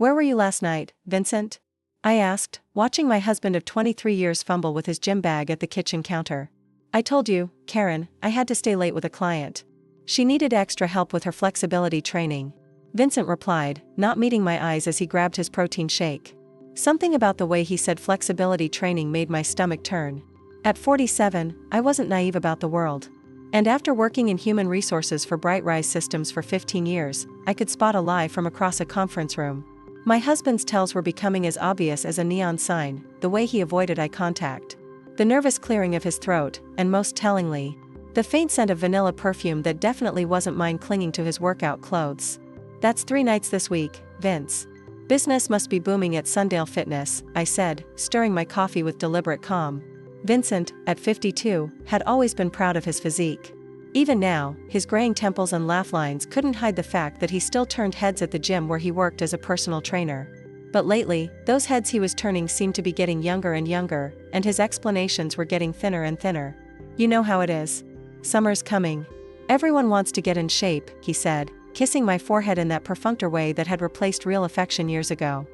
"Where were you last night, Vincent?" I asked, watching my husband of 23 years fumble with his gym bag at the kitchen counter. "I told you, Karen, I had to stay late with a client. She needed extra help with her flexibility training," Vincent replied, not meeting my eyes as he grabbed his protein shake. Something about the way he said flexibility training made my stomach turn. At 47, I wasn't naive about the world. And after working in human resources for Bright Rise Systems for 15 years, I could spot a lie from across a conference room. My husband's tells were becoming as obvious as a neon sign, the way he avoided eye contact, the nervous clearing of his throat, and most tellingly, the faint scent of vanilla perfume that definitely wasn't mine clinging to his workout clothes. "That's 3 nights this week, Vince. Business must be booming at Sundale Fitness," I said, stirring my coffee with deliberate calm. Vincent, at 52, had always been proud of his physique. Even now, his graying temples and laugh lines couldn't hide the fact that he still turned heads at the gym where he worked as a personal trainer. But lately, those heads he was turning seemed to be getting younger and younger, and his explanations were getting thinner and thinner. "You know how it is. Summer's coming. Everyone wants to get in shape," he said, kissing my forehead in that perfunctory way that had replaced real affection years ago.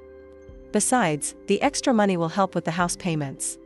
"Besides, the extra money will help with the house payments."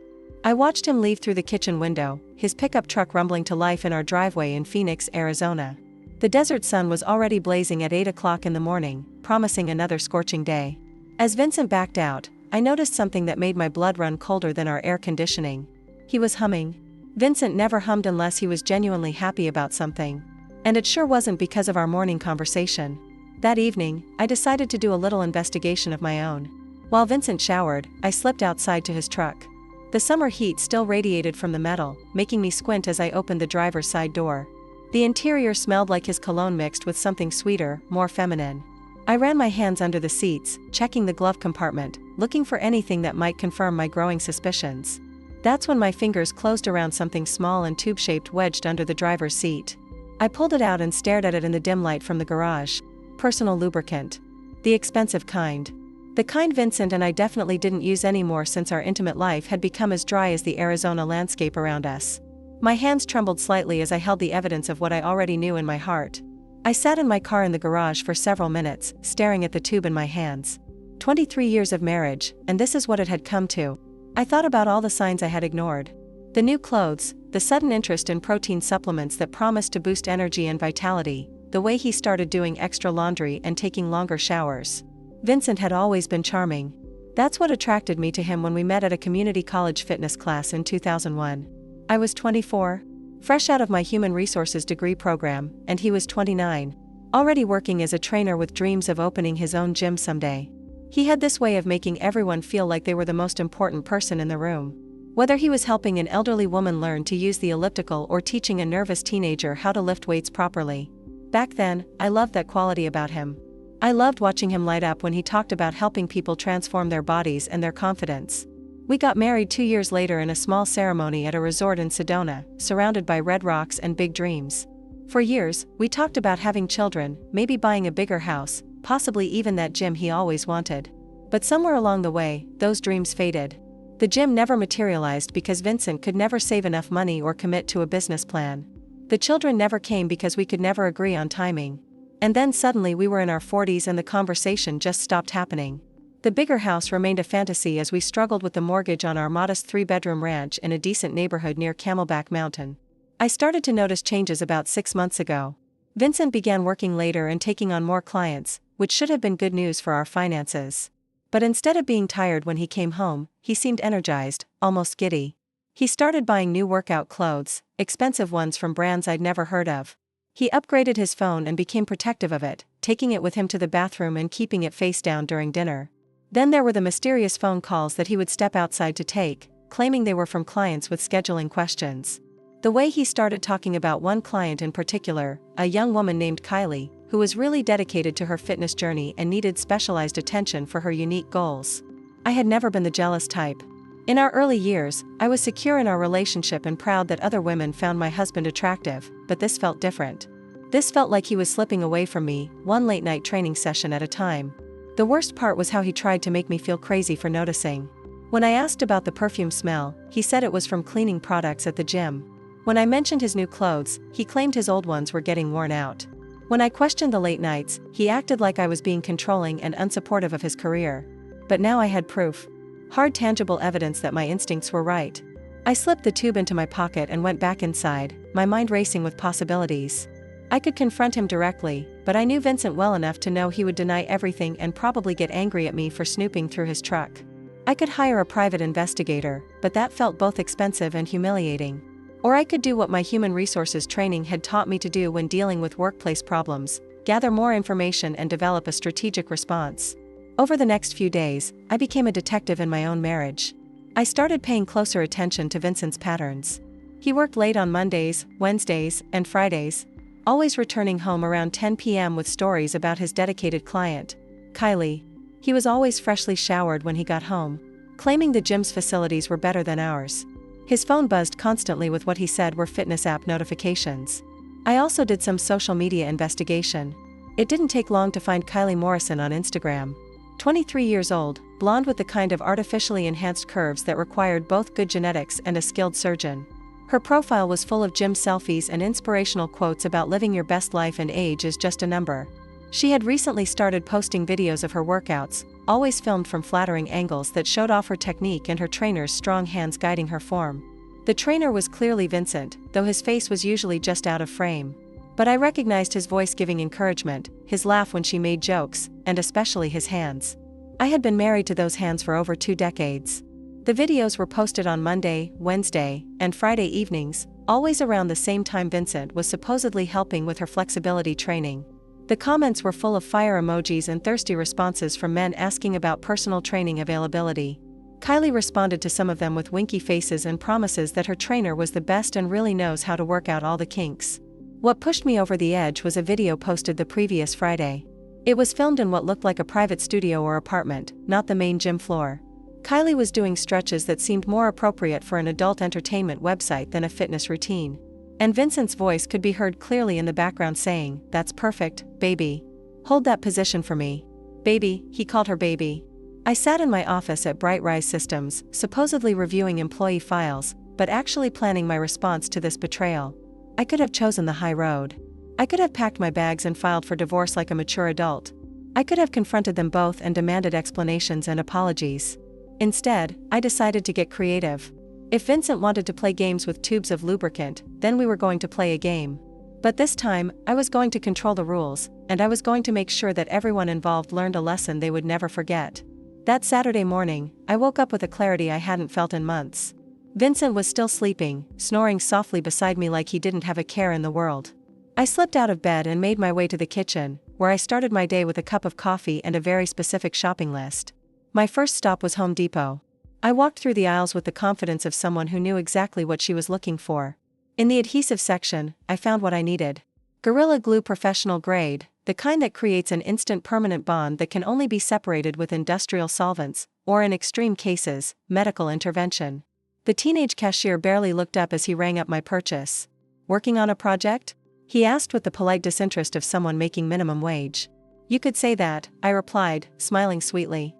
I watched him leave through the kitchen window, his pickup truck rumbling to life in our driveway in Phoenix, Arizona. The desert sun was already blazing at 8 o'clock in the morning, promising another scorching day. As Vincent backed out, I noticed something that made my blood run colder than our air conditioning. He was humming. Vincent never hummed unless he was genuinely happy about something. And it sure wasn't because of our morning conversation. That evening, I decided to do a little investigation of my own. While Vincent showered, I slipped outside to his truck. The summer heat still radiated from the metal, making me squint as I opened the driver's side door. The interior smelled like his cologne mixed with something sweeter, more feminine. I ran my hands under the seats, checking the glove compartment, looking for anything that might confirm my growing suspicions. That's when my fingers closed around something small and tube-shaped wedged under the driver's seat. I pulled it out and stared at it in the dim light from the garage. Personal lubricant. The expensive kind. The kind Vincent and I definitely didn't use anymore since our intimate life had become as dry as the Arizona landscape around us. My hands trembled slightly as I held the evidence of what I already knew in my heart. I sat in my car in the garage for several minutes, staring at the tube in my hands. 23 years of marriage, and this is what it had come to. I thought about all the signs I had ignored. The new clothes, the sudden interest in protein supplements that promised to boost energy and vitality, the way he started doing extra laundry and taking longer showers. Vincent had always been charming. That's what attracted me to him when we met at a community college fitness class in 2001. I was 24, fresh out of my human resources degree program, and he was 29, already working as a trainer with dreams of opening his own gym someday. He had this way of making everyone feel like they were the most important person in the room. Whether he was helping an elderly woman learn to use the elliptical or teaching a nervous teenager how to lift weights properly. Back then, I loved that quality about him. I loved watching him light up when he talked about helping people transform their bodies and their confidence. We got married 2 years later in a small ceremony at a resort in Sedona, surrounded by red rocks and big dreams. For years, we talked about having children, maybe buying a bigger house, possibly even that gym he always wanted. But somewhere along the way, those dreams faded. The gym never materialized because Vincent could never save enough money or commit to a business plan. The children never came because we could never agree on timing. And then suddenly we were in our 40s and the conversation just stopped happening. The bigger house remained a fantasy as we struggled with the mortgage on our modest 3-bedroom ranch in a decent neighborhood near Camelback Mountain. I started to notice changes about 6 months ago. Vincent began working later and taking on more clients, which should have been good news for our finances. But instead of being tired when he came home, he seemed energized, almost giddy. He started buying new workout clothes, expensive ones from brands I'd never heard of. He upgraded his phone and became protective of it, taking it with him to the bathroom and keeping it face down during dinner. Then there were the mysterious phone calls that he would step outside to take, claiming they were from clients with scheduling questions. The way he started talking about one client in particular, a young woman named Kylie, who was really dedicated to her fitness journey and needed specialized attention for her unique goals. I had never been the jealous type. In our early years, I was secure in our relationship and proud that other women found my husband attractive, but this felt different. This felt like he was slipping away from me, one late-night training session at a time. The worst part was how he tried to make me feel crazy for noticing. When I asked about the perfume smell, he said it was from cleaning products at the gym. When I mentioned his new clothes, he claimed his old ones were getting worn out. When I questioned the late nights, he acted like I was being controlling and unsupportive of his career. But now I had proof. Hard tangible evidence that my instincts were right. I slipped the tube into my pocket and went back inside, my mind racing with possibilities. I could confront him directly, but I knew Vincent well enough to know he would deny everything and probably get angry at me for snooping through his truck. I could hire a private investigator, but that felt both expensive and humiliating. Or I could do what my human resources training had taught me to do when dealing with workplace problems, gather more information and develop a strategic response. Over the next few days, I became a detective in my own marriage. I started paying closer attention to Vincent's patterns. He worked late on Mondays, Wednesdays, and Fridays, always returning home around 10 p.m. with stories about his dedicated client, Kylie. He was always freshly showered when he got home, claiming the gym's facilities were better than ours. His phone buzzed constantly with what he said were fitness app notifications. I also did some social media investigation. It didn't take long to find Kylie Morrison on Instagram. 23 years old, blonde with the kind of artificially enhanced curves that required both good genetics and a skilled surgeon. Her profile was full of gym selfies and inspirational quotes about living your best life and age is just a number. She had recently started posting videos of her workouts, always filmed from flattering angles that showed off her technique and her trainer's strong hands guiding her form. The trainer was clearly Vincent, though his face was usually just out of frame. But I recognized his voice giving encouragement, his laugh when she made jokes, and especially his hands. I had been married to those hands for over 2 decades. The videos were posted on Monday, Wednesday, and Friday evenings, always around the same time Vincent was supposedly helping with her flexibility training. The comments were full of fire emojis and thirsty responses from men asking about personal training availability. Kylie responded to some of them with winky faces and promises that her trainer was the best and really knows how to work out all the kinks. What pushed me over the edge was a video posted the previous Friday. It was filmed in what looked like a private studio or apartment, not the main gym floor. Kylie was doing stretches that seemed more appropriate for an adult entertainment website than a fitness routine. And Vincent's voice could be heard clearly in the background saying, "That's perfect, baby. Hold that position for me." Baby, he called her baby. I sat in my office at Bright Rise Systems, supposedly reviewing employee files, but actually planning my response to this betrayal. I could have chosen the high road. I could have packed my bags and filed for divorce like a mature adult. I could have confronted them both and demanded explanations and apologies. Instead, I decided to get creative. If Vincent wanted to play games with tubes of lubricant, then we were going to play a game. But this time, I was going to control the rules, and I was going to make sure that everyone involved learned a lesson they would never forget. That Saturday morning, I woke up with a clarity I hadn't felt in months. Vincent was still sleeping, snoring softly beside me like he didn't have a care in the world. I slipped out of bed and made my way to the kitchen, where I started my day with a cup of coffee and a very specific shopping list. My first stop was Home Depot. I walked through the aisles with the confidence of someone who knew exactly what she was looking for. In the adhesive section, I found what I needed. Gorilla Glue Professional Grade, the kind that creates an instant permanent bond that can only be separated with industrial solvents, or in extreme cases, medical intervention. The teenage cashier barely looked up as he rang up my purchase. "Working on a project?" he asked with the polite disinterest of someone making minimum wage. "You could say that," I replied, smiling sweetly.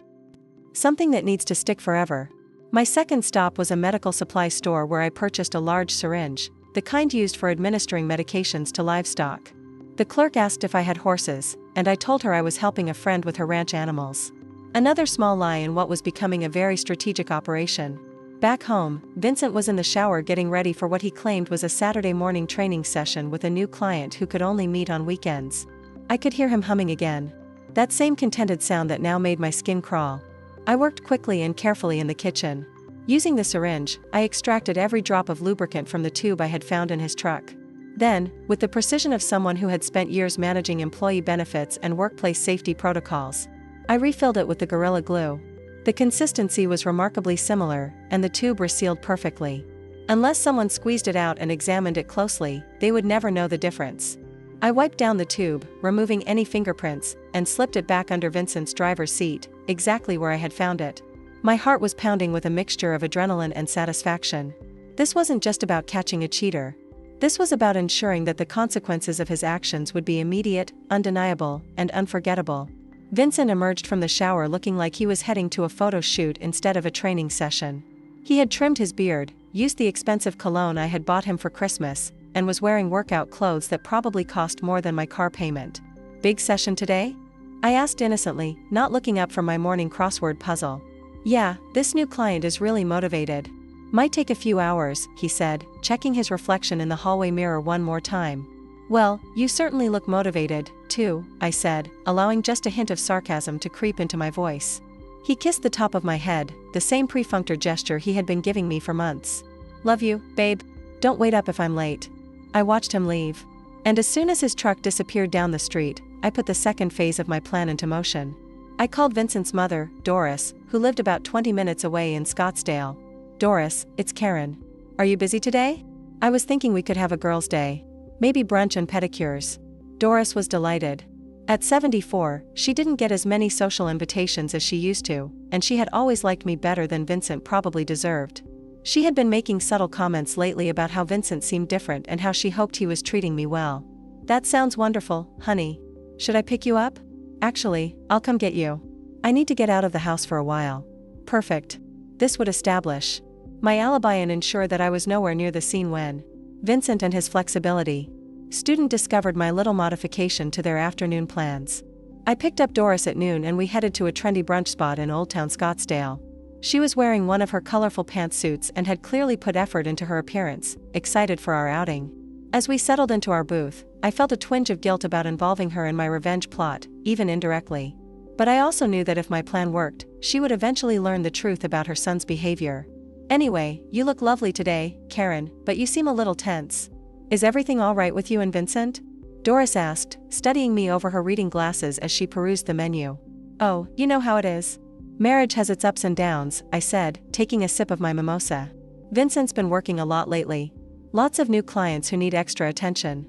Something that needs to stick forever. My second stop was a medical supply store where I purchased a large syringe, the kind used for administering medications to livestock. The clerk asked if I had horses, and I told her I was helping a friend with her ranch animals. Another small lie in what was becoming a very strategic operation. Back home, Vincent was in the shower getting ready for what he claimed was a Saturday morning training session with a new client who could only meet on weekends. I could hear him humming again. That same contented sound that now made my skin crawl. I worked quickly and carefully in the kitchen. Using the syringe, I extracted every drop of lubricant from the tube I had found in his truck. Then, with the precision of someone who had spent years managing employee benefits and workplace safety protocols, I refilled it with the Gorilla Glue. The consistency was remarkably similar, and the tube resealed perfectly. Unless someone squeezed it out and examined it closely, they would never know the difference. I wiped down the tube, removing any fingerprints, and slipped it back under Vincent's driver's seat, exactly where I had found it. My heart was pounding with a mixture of adrenaline and satisfaction. This wasn't just about catching a cheater. This was about ensuring that the consequences of his actions would be immediate, undeniable, and unforgettable. Vincent emerged from the shower looking like he was heading to a photo shoot instead of a training session. He had trimmed his beard, used the expensive cologne I had bought him for Christmas, and was wearing workout clothes that probably cost more than my car payment. Big session today? I asked innocently, not looking up from my morning crossword puzzle. Yeah, this new client is really motivated. Might take a few hours, he said, checking his reflection in the hallway mirror one more time. Well, you certainly look motivated, too, I said, allowing just a hint of sarcasm to creep into my voice. He kissed the top of my head, the same perfunctory gesture he had been giving me for months. Love you, babe. Don't wait up if I'm late. I watched him leave. And as soon as his truck disappeared down the street, I put the second phase of my plan into motion. I called Vincent's mother, Doris, who lived about 20 minutes away in Scottsdale. Doris, it's Karen. Are you busy today? I was thinking we could have a girls' day. Maybe brunch and pedicures. Doris was delighted. At 74, she didn't get as many social invitations as she used to, and she had always liked me better than Vincent probably deserved. She had been making subtle comments lately about how Vincent seemed different and how she hoped he was treating me well. That sounds wonderful, honey. Should I pick you up? Actually, I'll come get you. I need to get out of the house for a while. Perfect. This would establish my alibi and ensure that I was nowhere near the scene when Vincent and his flexibility. Student discovered my little modification to their afternoon plans. I picked up Doris at noon and we headed to a trendy brunch spot in Old Town Scottsdale. She was wearing one of her colorful pantsuits and had clearly put effort into her appearance, excited for our outing. As we settled into our booth, I felt a twinge of guilt about involving her in my revenge plot, even indirectly. But I also knew that if my plan worked, she would eventually learn the truth about her son's behavior. Anyway, you look lovely today, Karen, but you seem a little tense. Is everything all right with you and Vincent? Doris asked, studying me over her reading glasses as she perused the menu. Oh, you know how it is. Marriage has its ups and downs, I said, taking a sip of my mimosa. Vincent's been working a lot lately. Lots of new clients who need extra attention.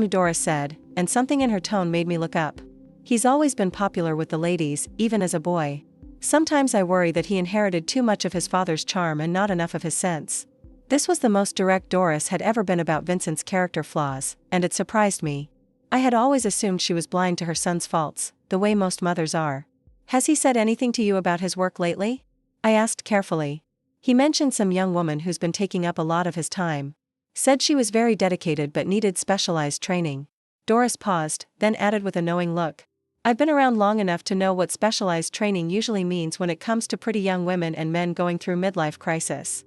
Doris said, and something in her tone made me look up. He's always been popular with the ladies, even as a boy. Sometimes I worry that he inherited too much of his father's charm and not enough of his sense. This was the most direct Doris had ever been about Vincent's character flaws, and it surprised me. I had always assumed she was blind to her son's faults, the way most mothers are. Has he said anything to you about his work lately? I asked carefully. He mentioned some young woman who's been taking up a lot of his time. Said she was very dedicated but needed specialized training. Doris paused, then added with a knowing look. I've been around long enough to know what specialized training usually means when it comes to pretty young women and men going through midlife crisis.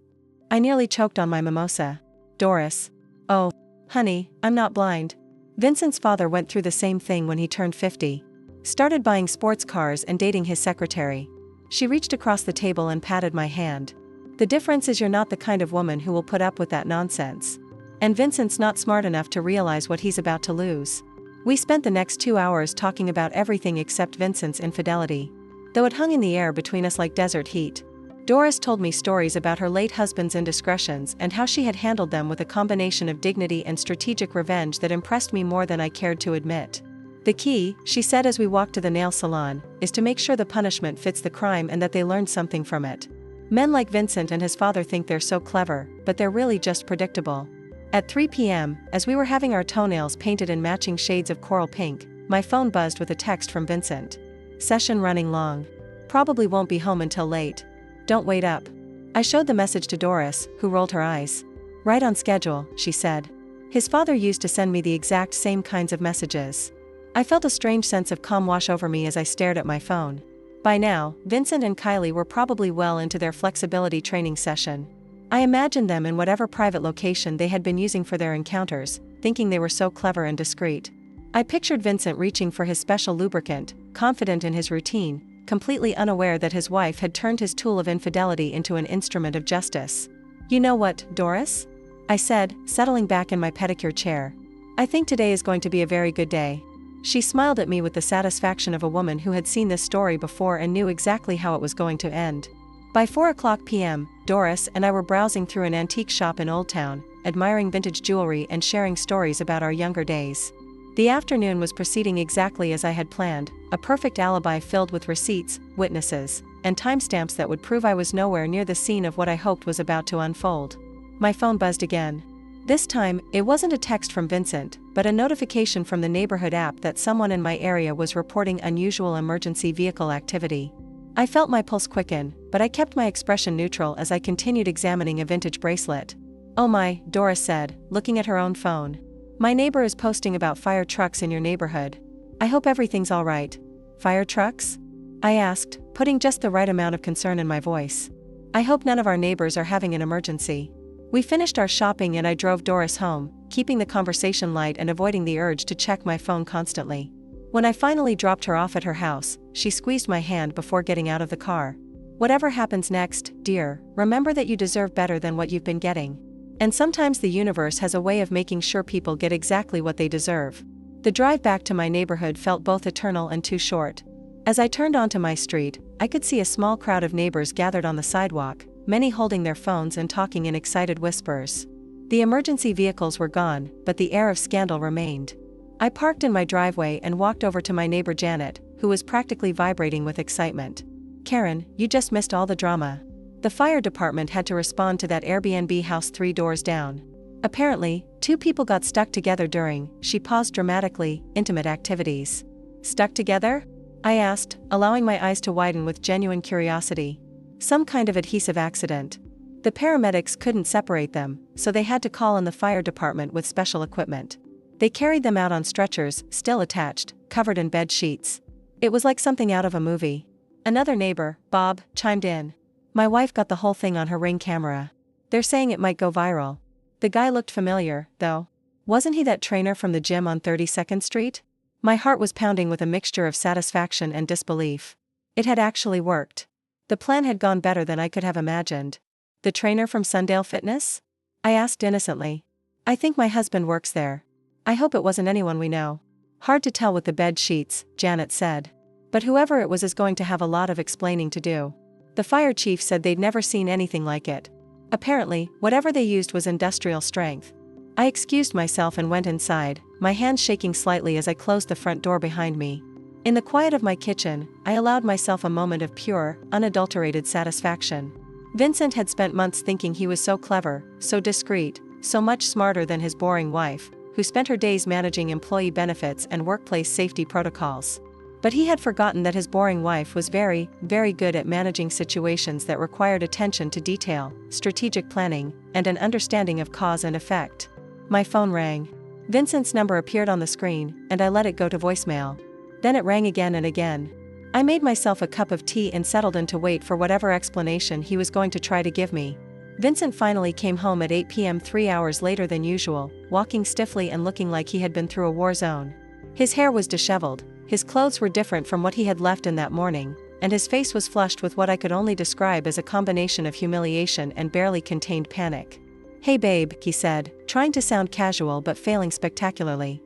I nearly choked on my mimosa. Doris. Oh, honey, I'm not blind. Vincent's father went through the same thing when he turned 50. Started buying sports cars and dating his secretary. She reached across the table and patted my hand. The difference is you're not the kind of woman who will put up with that nonsense. And Vincent's not smart enough to realize what he's about to lose. We spent the next 2 hours talking about everything except Vincent's infidelity. Though it hung in the air between us like desert heat. Doris told me stories about her late husband's indiscretions and how she had handled them with a combination of dignity and strategic revenge that impressed me more than I cared to admit. The key, she said as we walked to the nail salon, is to make sure the punishment fits the crime and that they learn something from it. Men like Vincent and his father think they're so clever, but they're really just predictable. At 3 p.m., as we were having our toenails painted in matching shades of coral pink, my phone buzzed with a text from Vincent. Session running long. Probably won't be home until late. Don't wait up. I showed the message to Doris, who rolled her eyes. Right on schedule, she said. His father used to send me the exact same kinds of messages. I felt a strange sense of calm wash over me as I stared at my phone. By now, Vincent and Kylie were probably well into their flexibility training session. I imagined them in whatever private location they had been using for their encounters, thinking they were so clever and discreet. I pictured Vincent reaching for his special lubricant, confident in his routine, completely unaware that his wife had turned his tool of infidelity into an instrument of justice. You know what, Doris? I said, settling back in my pedicure chair. I think today is going to be a very good day. She smiled at me with the satisfaction of a woman who had seen this story before and knew exactly how it was going to end. By 4:00 p.m., Doris and I were browsing through an antique shop in Old Town, admiring vintage jewelry and sharing stories about our younger days. The afternoon was proceeding exactly as I had planned, a perfect alibi filled with receipts, witnesses, and timestamps that would prove I was nowhere near the scene of what I hoped was about to unfold. My phone buzzed again. This time, it wasn't a text from Vincent, but a notification from the neighborhood app that someone in my area was reporting unusual emergency vehicle activity. I felt my pulse quicken, but I kept my expression neutral as I continued examining a vintage bracelet. Oh my, Doris said, looking at her own phone. My neighbor is posting about fire trucks in your neighborhood. I hope everything's all right. Fire trucks? I asked, putting just the right amount of concern in my voice. I hope none of our neighbors are having an emergency. We finished our shopping and I drove Doris home, keeping the conversation light and avoiding the urge to check my phone constantly. When I finally dropped her off at her house, she squeezed my hand before getting out of the car. Whatever happens next, dear, remember that you deserve better than what you've been getting. And sometimes the universe has a way of making sure people get exactly what they deserve. The drive back to my neighborhood felt both eternal and too short. As I turned onto my street, I could see a small crowd of neighbors gathered on the sidewalk, many holding their phones and talking in excited whispers. The emergency vehicles were gone, but the air of scandal remained. I parked in my driveway and walked over to my neighbor Janet, who was practically vibrating with excitement. Karen, you just missed all the drama. The fire department had to respond to that Airbnb house 3 doors down. Apparently, 2 people got stuck together during, she paused dramatically, intimate activities. Stuck together? I asked, allowing my eyes to widen with genuine curiosity. Some kind of adhesive accident. The paramedics couldn't separate them, so they had to call in the fire department with special equipment. They carried them out on stretchers, still attached, covered in bed sheets. It was like something out of a movie. Another neighbor, Bob, chimed in. My wife got the whole thing on her Ring camera. They're saying it might go viral. The guy looked familiar, though. Wasn't he that trainer from the gym on 32nd Street? My heart was pounding with a mixture of satisfaction and disbelief. It had actually worked. The plan had gone better than I could have imagined. The trainer from Sundale Fitness? I asked innocently. I think my husband works there. I hope it wasn't anyone we know. Hard to tell with the bed sheets, Janet said. But whoever it was is going to have a lot of explaining to do. The fire chief said they'd never seen anything like it. Apparently, whatever they used was industrial strength. I excused myself and went inside, my hands shaking slightly as I closed the front door behind me. In the quiet of my kitchen, I allowed myself a moment of pure, unadulterated satisfaction. Vincent had spent months thinking he was so clever, so discreet, so much smarter than his boring wife, who spent her days managing employee benefits and workplace safety protocols. But he had forgotten that his boring wife was very, very good at managing situations that required attention to detail, strategic planning, and an understanding of cause and effect. My phone rang. Vincent's number appeared on the screen, and I let it go to voicemail. Then it rang again and again. I made myself a cup of tea and settled in to wait for whatever explanation he was going to try to give me. Vincent finally came home at 8 p.m. 3 hours later than usual, walking stiffly and looking like he had been through a war zone. His hair was disheveled. His clothes were different from what he had left in that morning, and his face was flushed with what I could only describe as a combination of humiliation and barely contained panic. Hey babe, he said, trying to sound casual but failing spectacularly.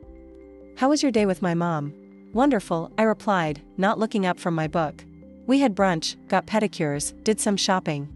How was your day with my mom? Wonderful, I replied, not looking up from my book. We had brunch, got pedicures, did some shopping.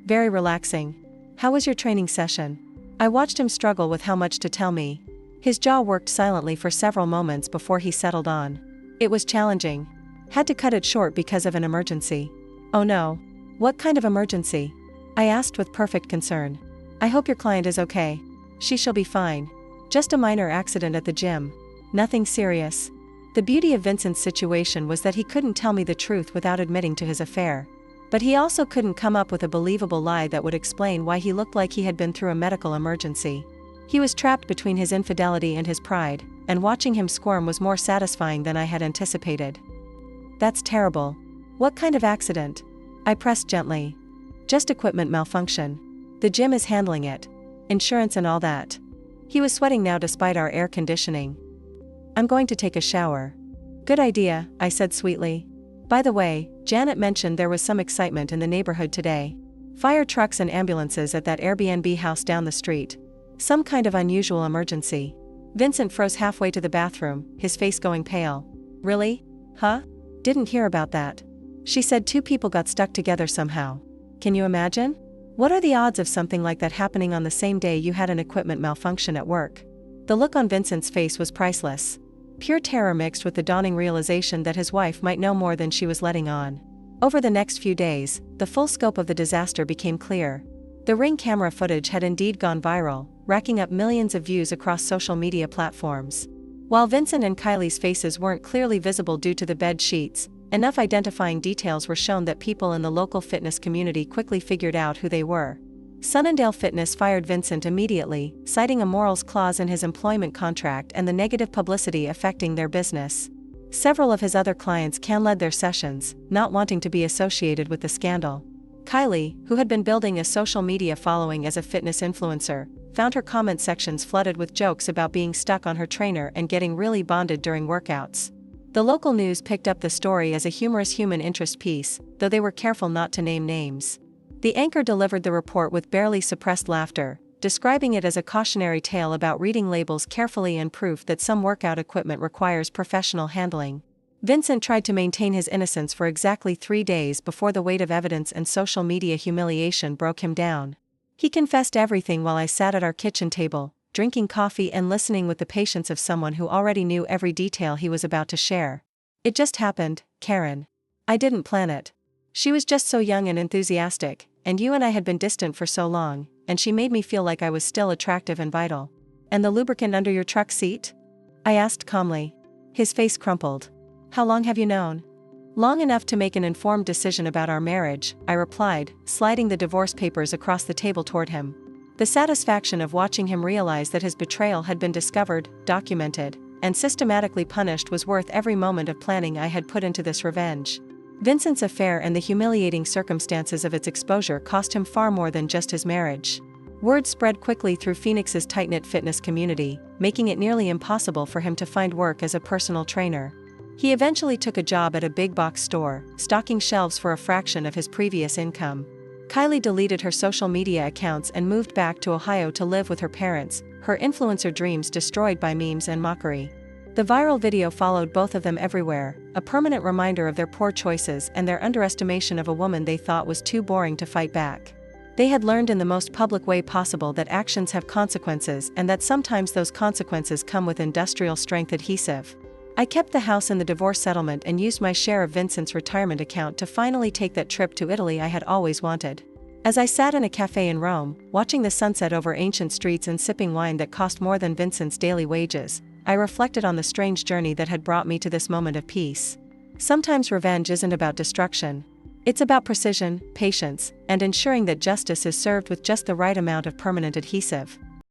Very relaxing. How was your training session? I watched him struggle with how much to tell me. His jaw worked silently for several moments before he settled on. It was challenging. Had to cut it short because of an emergency. Oh no. What kind of emergency? I asked with perfect concern. I hope your client is okay. She shall be fine. Just a minor accident at the gym. Nothing serious. The beauty of Vincent's situation was that he couldn't tell me the truth without admitting to his affair. But he also couldn't come up with a believable lie that would explain why he looked like he had been through a medical emergency. He was trapped between his infidelity and his pride, and watching him squirm was more satisfying than I had anticipated. That's terrible. What kind of accident? I pressed gently. Just equipment malfunction. The gym is handling it. Insurance and all that. He was sweating now despite our air conditioning. I'm going to take a shower. Good idea, I said sweetly. By the way, Janet mentioned there was some excitement in the neighborhood today. Fire trucks and ambulances at that Airbnb house down the street. Some kind of unusual emergency. Vincent froze halfway to the bathroom, his face going pale. Really? Huh? Didn't hear about that. She said 2 people got stuck together somehow. Can you imagine? What are the odds of something like that happening on the same day you had an equipment malfunction at work? The look on Vincent's face was priceless. Pure terror mixed with the dawning realization that his wife might know more than she was letting on. Over the next few days, the full scope of the disaster became clear. The Ring camera footage had indeed gone viral, racking up millions of views across social media platforms. While Vincent and Kylie's faces weren't clearly visible due to the bed sheets, enough identifying details were shown that people in the local fitness community quickly figured out who they were. Sunningdale Fitness fired Vincent immediately, citing a morals clause in his employment contract and the negative publicity affecting their business. Several of his other clients canceled their sessions, not wanting to be associated with the scandal. Kylie, who had been building a social media following as a fitness influencer, found her comment sections flooded with jokes about being stuck on her trainer and getting really bonded during workouts. The local news picked up the story as a humorous human interest piece, though they were careful not to name names. The anchor delivered the report with barely suppressed laughter, describing it as a cautionary tale about reading labels carefully and proof that some workout equipment requires professional handling. Vincent tried to maintain his innocence for exactly 3 days before the weight of evidence and social media humiliation broke him down. He confessed everything while I sat at our kitchen table, drinking coffee and listening with the patience of someone who already knew every detail he was about to share. It just happened, Karen. I didn't plan it. She was just so young and enthusiastic, and you and I had been distant for so long, and she made me feel like I was still attractive and vital. And the lubricant under your truck seat? I asked calmly. His face crumpled. How long have you known? Long enough to make an informed decision about our marriage, I replied, sliding the divorce papers across the table toward him. The satisfaction of watching him realize that his betrayal had been discovered, documented, and systematically punished was worth every moment of planning I had put into this revenge. Vincent's affair and the humiliating circumstances of its exposure cost him far more than just his marriage. Word spread quickly through Phoenix's tight-knit fitness community, making it nearly impossible for him to find work as a personal trainer. He eventually took a job at a big box store, stocking shelves for a fraction of his previous income. Kylie deleted her social media accounts and moved back to Ohio to live with her parents, her influencer dreams destroyed by memes and mockery. The viral video followed both of them everywhere, a permanent reminder of their poor choices and their underestimation of a woman they thought was too boring to fight back. They had learned in the most public way possible that actions have consequences and that sometimes those consequences come with industrial strength adhesive. I kept the house in the divorce settlement and used my share of Vincent's retirement account to finally take that trip to Italy I had always wanted. As I sat in a cafe in Rome, watching the sunset over ancient streets and sipping wine that cost more than Vincent's daily wages, I reflected on the strange journey that had brought me to this moment of peace. Sometimes revenge isn't about destruction. It's about precision, patience, and ensuring that justice is served with just the right amount of permanent adhesive.